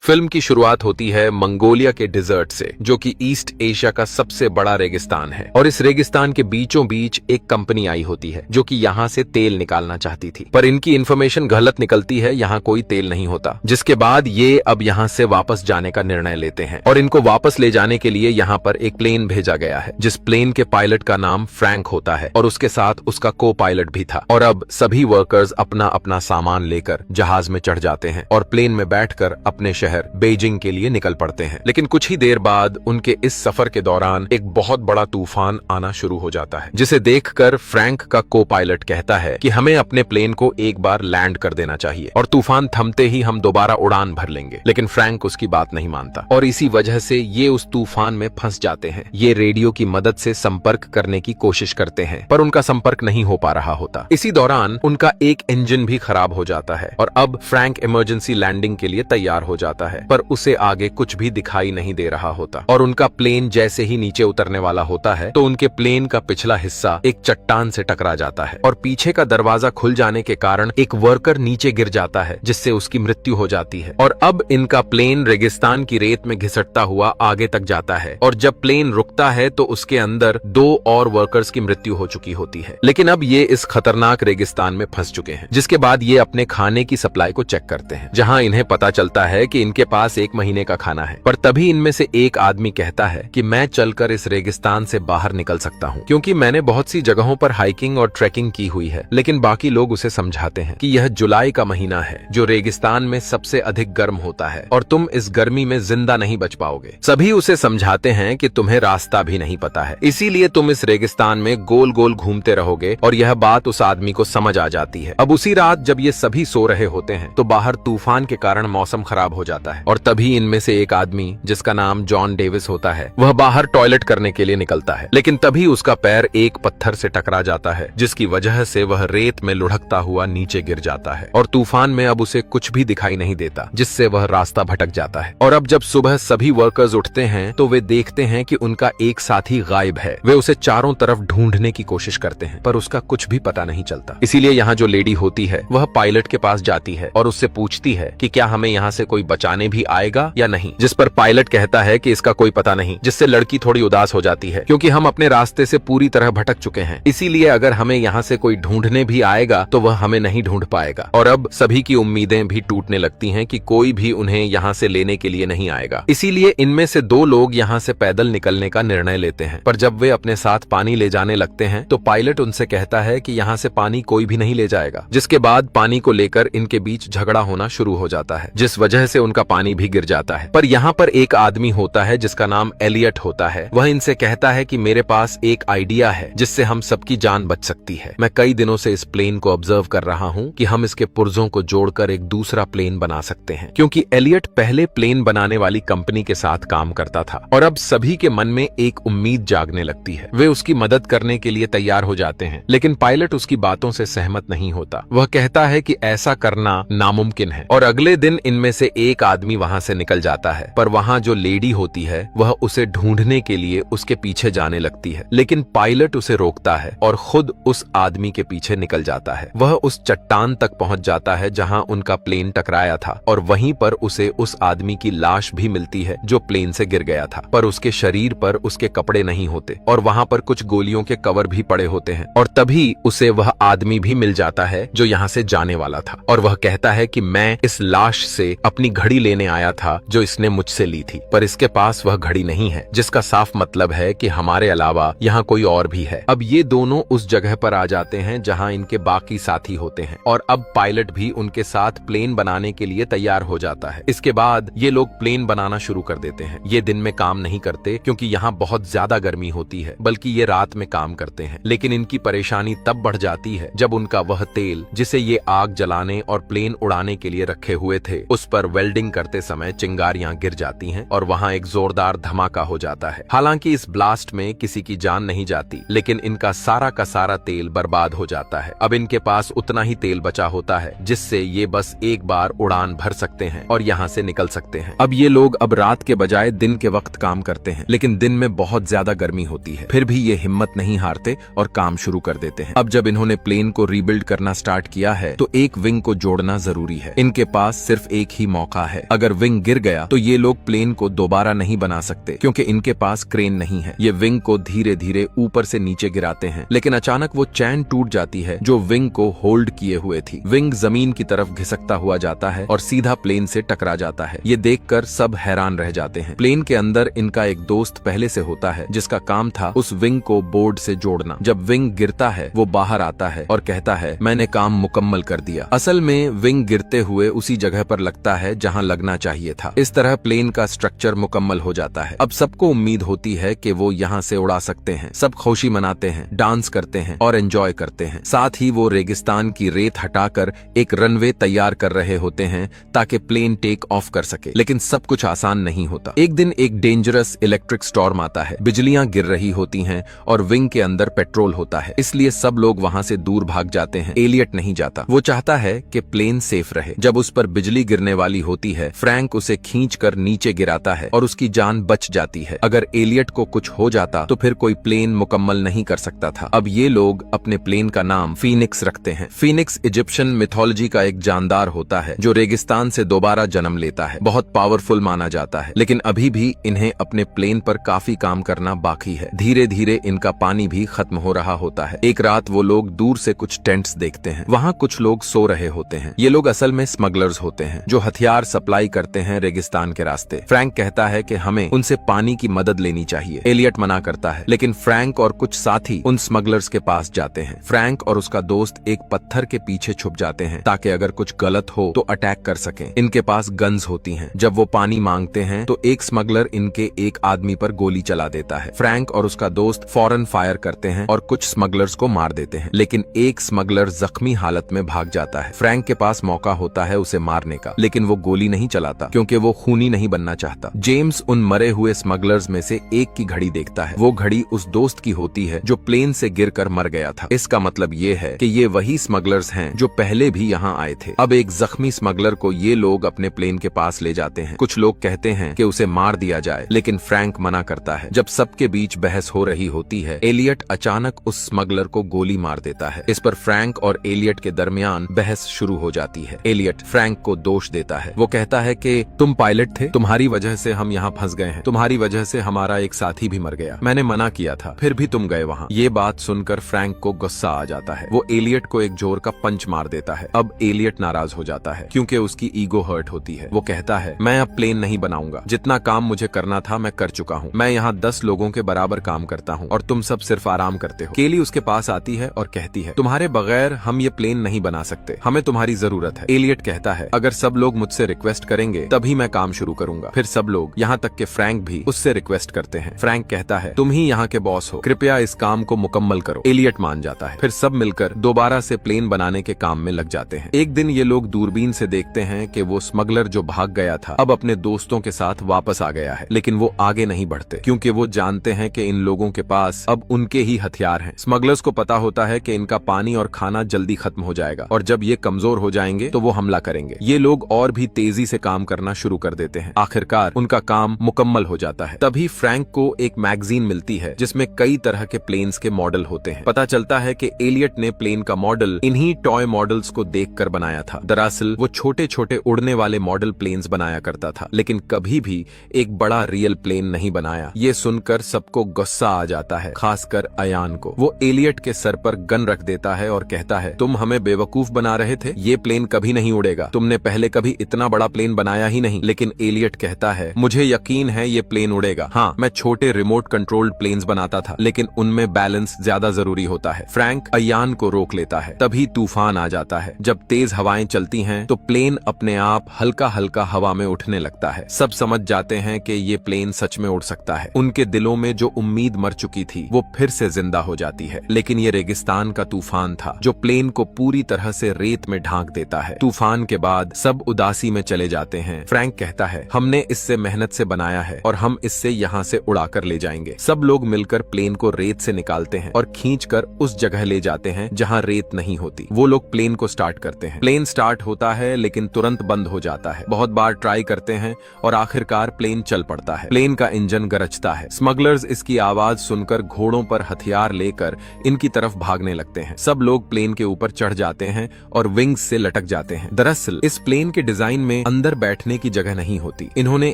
Film की शुरुआत होती है मंगोलिया के डिजर्ट से, जो कि ईस्ट एशिया का सबसे बड़ा रेगिस्तान है। और इस रेगिस्तान के बीचों बीच एक कंपनी आई होती है जो कि यहाँ से तेल निकालना चाहती थी, पर इनकी इन्फॉर्मेशन गलत निकलती है, यहाँ कोई तेल नहीं होता। जिसके बाद ये अब यहाँ से वापस जाने का निर्णय लेते हैं और इनको वापस ले जाने के लिए यहाँ पर एक प्लेन भेजा गया है, जिस प्लेन के पायलट का नाम फ्रैंक होता है और उसके साथ उसका को पायलट भी था। और अब सभी वर्कर्स अपना अपना सामान लेकर जहाज में चढ़ जाते हैं और प्लेन में बैठकर अपने शहर बीजिंग के लिए निकल पड़ते हैं। लेकिन कुछ ही देर बाद उनके इस सफर के दौरान एक बहुत बड़ा तूफान आना शुरू हो जाता है, जिसे देखकर फ्रैंक का को पायलट कहता है कि हमें अपने प्लेन को एक बार लैंड कर देना चाहिए और तूफान थमते ही हम दोबारा उड़ान भर लेंगे। लेकिन फ्रैंक उसकी बात नहीं मानता और इसी वजह से ये उस तूफान में फंस जाते हैं। ये रेडियो की मदद से संपर्क करने की कोशिश करते हैं, पर उनका संपर्क नहीं हो पा रहा होता। इसी दौरान उनका एक इंजन भी खराब हो जाता है और अब फ्रैंक इमरजेंसी लैंडिंग के लिए तैयार हो जाता है, पर उसे आगे कुछ भी दिखाई नहीं दे रहा होता। और उनका प्लेन जैसे ही नीचे उतरने वाला होता है तो उनके प्लेन का पिछला हिस्सा एक चट्टान से टकरा जाता है और पीछे का दरवाजा खुल जाने के कारण एक वर्कर नीचे गिर जाता है, जिससे उसकी मृत्यु हो जाती है। और अब इनका प्लेन रेगिस्तान की रेत में घिसटता हुआ आगे तक जाता है और जब प्लेन रुकता है तो उसके अंदर 2 और वर्कर्स की मृत्यु हो चुकी होती है। लेकिन अब ये इस खतरनाक रेगिस्तान में फंस चुके हैं। जिसके बाद ये अपने खाने की सप्लाई को चेक करते हैं, जहां इन्हें पता चलता है कि इनके पास 1 महीने का खाना है। पर तभी इनमें से एक आदमी कहता है कि मैं चलकर इस रेगिस्तान से बाहर निकल सकता हूँ, क्योंकि मैंने बहुत सी जगहों पर हाइकिंग और ट्रैकिंग की हुई है। लेकिन बाकी लोग उसे समझाते हैं कि यह जुलाई का महीना है, जो रेगिस्तान में सबसे अधिक गर्म होता है और तुम इस गर्मी में जिंदा नहीं बच पाओगे। सभी उसे समझाते हैं कि तुम्हें रास्ता भी नहीं पता है, इसीलिए तुम इस रेगिस्तान में गोल गोल घूमते रहोगे। और यह बात उस आदमी को समझ आ जाती है। अब उसी रात जब ये सभी सो रहे होते हैं तो बाहर तूफान के कारण मौसम खराब हो जाता है और तभी इनमें से एक आदमी, जिसका नाम जॉन डेविस होता है, वह बाहर टॉयलेट करने के लिए निकलता है। लेकिन तभी उसका पैर एक पत्थर से टकरा जाता है, जिसकी वजह से वह रेत में लुढ़कता हुआ नीचे गिर जाता है और तूफान में अब उसे कुछ भी दिखाई नहीं देता, जिससे वह रास्ता भटक जाता है। और अब जब सुबह सभी वर्कर्स उठते हैं तो वे देखते हैं कि उनका एक साथी गायब है। वे उसे चारों तरफ ढूंढने की कोशिश करते हैं, पर उसका कुछ भी पता नहीं चलता। इसीलिए यहाँ जो लेडी होती है वह पायलट के पास जाती है और उससे पूछती है कि क्या हमें यहाँ से कोई बचाने भी आएगा या नहीं। जिस पर पायलट कहता है कि इसका कोई पता नहीं, जिससे लड़की थोड़ी उदास हो जाती है, क्योंकि हम अपने रास्ते से पूरी तरह भटक चुके हैं। इसीलिए अगर हमें यहाँ से कोई ढूंढने भी आएगा तो वह हमें नहीं ढूंढ पाएगा। और अब सभी की उम्मीदें भी टूटने लगती हैं कि कोई भी उन्हें यहाँ से लेने के लिए नहीं आएगा। इसीलिए इनमें से 2 लोग यहाँ से पैदल निकलने का निर्णय लेते हैं। पर जब वे अपने साथ पानी ले जाने लगते हैं तो पायलट उनसे कहता है कि यहाँ से पानी कोई भी नहीं ले जाएगा। जिसके बाद पानी को लेकर इनके बीच झगड़ा होना शुरू हो जाता है, जिस वजह से उनका पानी भी गिर जाता है। पर यहाँ पर एक आदमी होता है जिसका नाम एलियट होता है। वह इनसे कहता है कि मेरे पास एक आइडिया है जिससे हम सबकी जान बच सकती है। मैं कई दिनों से इस प्लेन को ऑब्जर्व कर रहा हूँ कि हम इसके पुर्जों को जोड़कर एक दूसरा प्लेन बना सकते हैं, क्योंकि एलियट पहले प्लेन बनाने वाली कंपनी के साथ काम करता था। और अब सभी के मन में एक उम्मीद जागने लगती है। वे उसकी मदद करने के लिए तैयार हो जाते हैं, लेकिन पायलट उसकी बातों से सहमत नहीं होता। वह कहता है कि ऐसा करना नामुमकिन है। और अगले दिन इनमें से एक आदमी वहां से निकल जाता है, पर वहां जो लेडी होती है वह उसे ढूंढने के लिए उसके पीछे जाने लगती है। लेकिन पायलट उसे रोकता है और खुद उस आदमी के पीछे निकल जाता है। वह उस चट्टान तक पहुंच जाता है जहां उनका प्लेन टकराया था और वहीं पर उसे उस आदमी की लाश भी मिलती है जो प्लेन से गिर गया था, पर उसके शरीर पर उसके कपड़े नहीं होते और वहां पर कुछ गोलियों के कवर भी पड़े होते हैं। और तभी उसे वह आदमी भी मिल जाता है जो यहाँ से जाने वाला था और वह कहता है कि मैं इस लाश से अपनी घड़ी लेने आया था जो इसने मुझसे ली थी, पर इसके पास वह घड़ी नहीं है, जिसका साफ मतलब है कि हमारे अलावा यहाँ कोई और भी है। अब ये दोनों उस जगह पर आ जाते हैं जहाँ इनके बाकी साथी होते हैं और अब पायलट भी उनके साथ प्लेन बनाने के लिए तैयार हो जाता है। इसके बाद ये लोग प्लेन बनाना शुरू कर देते हैं। ये दिन में काम नहीं करते क्योंकि यहाँ बहुत ज्यादा गर्मी होती है, बल्कि ये रात में काम करते हैं। लेकिन इनकी परेशानी तब बढ़ जाती है जब उनका वह तेल जिसे ये आग जलाने और प्लेन उड़ाने के लिए रखे हुए थे, उस पर वेल्डिंग करते समय चिंगारियां गिर जाती हैं और वहां एक जोरदार धमाका हो जाता है। हालांकि इस ब्लास्ट में किसी की जान नहीं जाती, लेकिन इनका सारा का सारा तेल बर्बाद हो जाता है। अब इनके पास उतना ही तेल बचा होता है जिससे ये बस एक बार उड़ान भर सकते हैं और यहाँ से निकल सकते हैं। अब ये लोग अब रात के बजाय दिन के वक्त काम करते हैं, लेकिन दिन में बहुत ज्यादा गर्मी होती है। फिर भी ये हिम्मत नहीं हारते और काम शुरू कर देते हैं। अब जब इन्होंने प्लेन को रीबिल्ड करना स्टार्ट किया है तो एक विंग को जोड़ना जरूरी है। इनके पास सिर्फ एक ही मौका है अगर विंग गिर गया तो ये लोग प्लेन को दोबारा नहीं बना सकते क्योंकि इनके पास क्रेन नहीं है। ये विंग को धीरे धीरे ऊपर से नीचे गिराते हैं, लेकिन अचानक वो चैन टूट जाती है जो विंग को होल्ड किए हुए थी। विंग जमीन की तरफ घिसकता हुआ जाता है और सीधा प्लेन से टकरा जाता है। ये देखकर सब हैरान रह जाते हैं। प्लेन के अंदर इनका एक दोस्त पहले से होता है जिसका काम था उस विंग को बोर्ड से जोड़ना। जब विंग गिरता है वो बाहर आता है और कहता है मैंने काम मुकम्मल कर दिया। असल में विंग गिरते हुए उसी जगह पर लगता है जहां लगना चाहिए था। इस तरह प्लेन का स्ट्रक्चर मुकम्मल हो जाता है। अब सबको उम्मीद होती है कि वो यहाँ से उड़ा सकते हैं। सब खुशी मनाते हैं, डांस करते हैं और एंजॉय करते हैं। साथ ही वो रेगिस्तान की रेत हटाकर एक रनवे तैयार कर रहे होते हैं ताकि प्लेन टेक ऑफ कर सके। लेकिन सब कुछ आसान नहीं होता। एक दिन एक डेंजरस इलेक्ट्रिक स्टॉर्म आता है। बिजलियां गिर रही होती हैं और विंग के अंदर पेट्रोल होता है, इसलिए सब लोग वहां से दूर भाग जाते हैं। एलियट नहीं जाता। वो चाहता है कि प्लेन सेफ रहे। जब उस पर बिजली गिरने वाली होती है, फ्रैंक उसे खींचकर नीचे गिराता है और उसकी जान बच जाती है। अगर एलियट को कुछ हो जाता तो फिर कोई प्लेन मुकम्मल नहीं कर सकता था। अब ये लोग अपने प्लेन का नाम फीनिक्स रखते हैं। फीनिक्स इजिप्शियन मिथोलॉजी का एक जानदार होता है जो रेगिस्तान से दोबारा जन्म लेता है। बहुत पावरफुल माना जाता है, लेकिन अभी भी इन्हें अपने प्लेन पर काफी काम करना बाकी है। धीरे धीरे इनका पानी भी खत्म हो रहा होता है। एक रात वो लोग दूर से कुछ टेंट्स देखते हैं। वहाँ कुछ लोग सो रहे होते हैं। ये लोग असल में स्मगलर्स होते हैं जो हथियार सप्लाई करते हैं रेगिस्तान के रास्ते। फ्रैंक कहता है कि हमें उनसे पानी की मदद लेनी चाहिए। एलियट मना करता है, लेकिन फ्रैंक और कुछ साथी उन स्मगलर्स के पास जाते हैं। फ्रैंक और उसका दोस्त एक पत्थर के पीछे छुप जाते हैं ताकि अगर कुछ गलत हो तो अटैक कर सकें। इनके पास गन्स होती हैं। जब वो पानी मांगते हैं तो एक स्मगलर इनके एक आदमी पर गोली चला देता है। फ्रैंक और उसका दोस्त फौरन फायर करते हैं और कुछ स्मगलर्स को मार देते हैं, लेकिन एक स्मगलर जख्मी हालत में भाग जाता है। फ्रैंक के पास मौका होता है उसे मारने का, लेकिन वो गोली नहीं चलाता क्योंकि वो खूनी नहीं बनना चाहता। जेम्स उन मरे हुए स्मगलर्स में से एक की घड़ी देखता है। वो घड़ी उस दोस्त की होती है जो प्लेन से गिरकर मर गया था। इसका मतलब ये है कि ये वही स्मगलर्स हैं जो पहले भी यहाँ आए थे। अब एक जख्मी स्मगलर को ये लोग अपने प्लेन के पास ले जाते हैं। कुछ लोग कहते हैं कि उसे मार दिया जाए, लेकिन फ्रैंक मना करता है। जब सबके बीच बहस हो रही होती है, एलियट अचानक उस स्मगलर को गोली मार देता है। इस पर फ्रैंक और एलियट के दरमियान बहस शुरू हो जाती है। एलियट फ्रैंक को दोष देता है। वो कहता है कि तुम पायलट थे, तुम्हारी वजह से हम यहाँ फंस गए हैं, तुम्हारी वजह से हमारा एक साथी भी मर गया, मैंने मना किया था, फिर भी तुम गए वहाँ। ये बात सुनकर फ्रैंक को गुस्सा आ जाता है। वो एलियट को एक जोर का पंच मार देता है। अब एलियट नाराज हो जाता है क्योंकि उसकी ईगो हर्ट होती है। वो कहता है मैं अब प्लेन नहीं बनाऊंगा, जितना काम मुझे करना था मैं कर चुका हूँ। मैं यहाँ 10 लोगों के बराबर काम करता हूँ और तुम सब सिर्फ आराम करते हो। केली उसके पास आती है और कहती है तुम्हारे बगैर हम ये प्लेन नहीं बना सकते, हमें तुम्हारी जरूरत है। एलियट कहता है अगर सब लोग मुझसे रिक्वेस्ट करेंगे तभी मैं काम शुरू करूंगा। फिर सब लोग, यहाँ तक के फ्रैंक भी, उससे रिक्वेस्ट करते हैं। फ्रैंक कहता है तुम ही यहाँ के बॉस हो, कृपया इस काम को मुकम्मल करो। एलियट मान जाता है। फिर सब मिलकर दोबारा से प्लेन बनाने के काम में लग जाते हैं। एक दिन ये लोग दूरबीन से देखते हैं कि वो स्मगलर जो भाग गया था अब अपने दोस्तों के साथ वापस आ गया है, लेकिन वो आगे नहीं बढ़ते क्योंकि वो जानते हैं कि इन लोगों के पास अब उनके ही हथियार हैं। स्मगलर्स को पता होता है कि इनका पानी और खाना जल्दी खत्म हो जाएगा और जब ये कमजोर हो जाएंगे तो वो हमला करेंगे। ये लोग और भी तेजी से काम करना शुरू कर देते हैं। आखिरकार उनका काम मुकम्मल हो जाता है। तभी फ्रैंक को एक मैगजीन मिलती है जिसमें कई तरह के प्लेन्स के मॉडल होते हैं। पता चलता है कि एलियट ने प्लेन का मॉडल इन्हीं टॉय मॉडल्स को देखकर बनाया था। दरअसल वो छोटे छोटे उड़ने वाले मॉडल प्लेन्स बनाया करता था, लेकिन कभी भी एक बड़ा रियल प्लेन नहीं बनाया। ये सुनकर सबको गुस्सा आ जाता है, खासकर अयान को। वो एलियट के सर पर गन रख देता है और कहता है तुम हमें बेवकूफ बना रहे थे, ये प्लेन कभी नहीं उड़ेगा, तुमने पहले कभी इतना बड़ा प्लेन बनाया ही नहीं। लेकिन एलियट कहता है मुझे यकीन है ये प्लेन उड़ेगा। हाँ, मैं छोटे रिमोट कंट्रोल्ड प्लेन्स बनाता था, लेकिन उनमें बैलेंस ज्यादा जरूरी होता है। फ्रैंक अयान को रोक लेता है। तभी तूफान आ जाता है। जब तेज हवाएं चलती हैं तो प्लेन अपने आप हल्का हल्का हवा में उठने लगता है। सब समझ जाते हैं कि ये प्लेन सच में उड़ सकता है। उनके दिलों में जो उम्मीद मर चुकी थी वो फिर से जिंदा हो जाती है। लेकिन ये रेगिस्तान का तूफान था जो प्लेन को पूरी तरह से रेत में ढांक देता है। तूफान के बाद सब उदासी में चले जाते हैं। फ्रैंक कहता है हमने इससे मेहनत से बनाया है और हम इससे यहाँ से उड़ाकर ले जाएंगे। सब लोग मिलकर प्लेन को रेत से निकालते हैं और खींचकर उस जगह ले जाते हैं जहाँ रेत नहीं होती। वो लोग प्लेन को स्टार्ट करते हैं। प्लेन स्टार्ट होता है लेकिन तुरंत बंद हो जाता है। बहुत बार ट्राई करते हैं और आखिरकार प्लेन चल पड़ता है। प्लेन का इंजन गरजता है। स्मगलर्स इसकी आवाज सुनकर घोड़ों पर हथियार लेकर इनकी तरफ भागने लगते हैं। सब लोग प्लेन के ऊपर चढ़ जाते हैं और विंग्स से लटक जाते हैं। दरअसल इस प्लेन के डिजाइन में अंदर बैठने की जगह नहीं होती। इन्होंने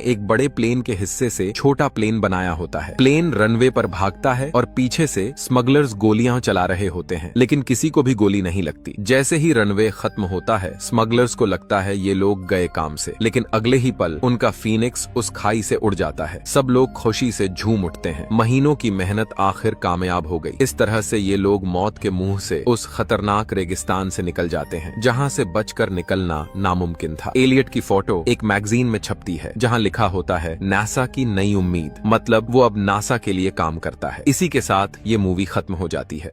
एक बड़े प्लेन के हिस्से से छोटा प्लेन बनाया होता है। प्लेन रनवे पर भागता है और पीछे से स्मगलर्स गोलियां चला रहे होते हैं, लेकिन किसी को भी गोली नहीं लगती। जैसे ही रनवे खत्म होता है, स्मगलर्स को लगता है ये लोग गए काम से, लेकिन अगले ही पल उनका फीनिक्स उस खाई से उड़ जाता है। सब लोग खुशी से झूम उठते हैं। महीनों की मेहनत आखिर कामयाब हो गई। इस तरह से ये लोग मौत के मुंह से उस खतरनाक रेगिस्तान से निकल जाते हैं, जहां से बचकर निकलना नामुमकिन था। एलियट की फोटो एक मैगजीन में छपती है, जहां लिखा होता है नासा की नई उम्मीद, मतलब वो अब नासा के लिए काम करता है। इसी के साथ ये मूवी खत्म हो जाती है।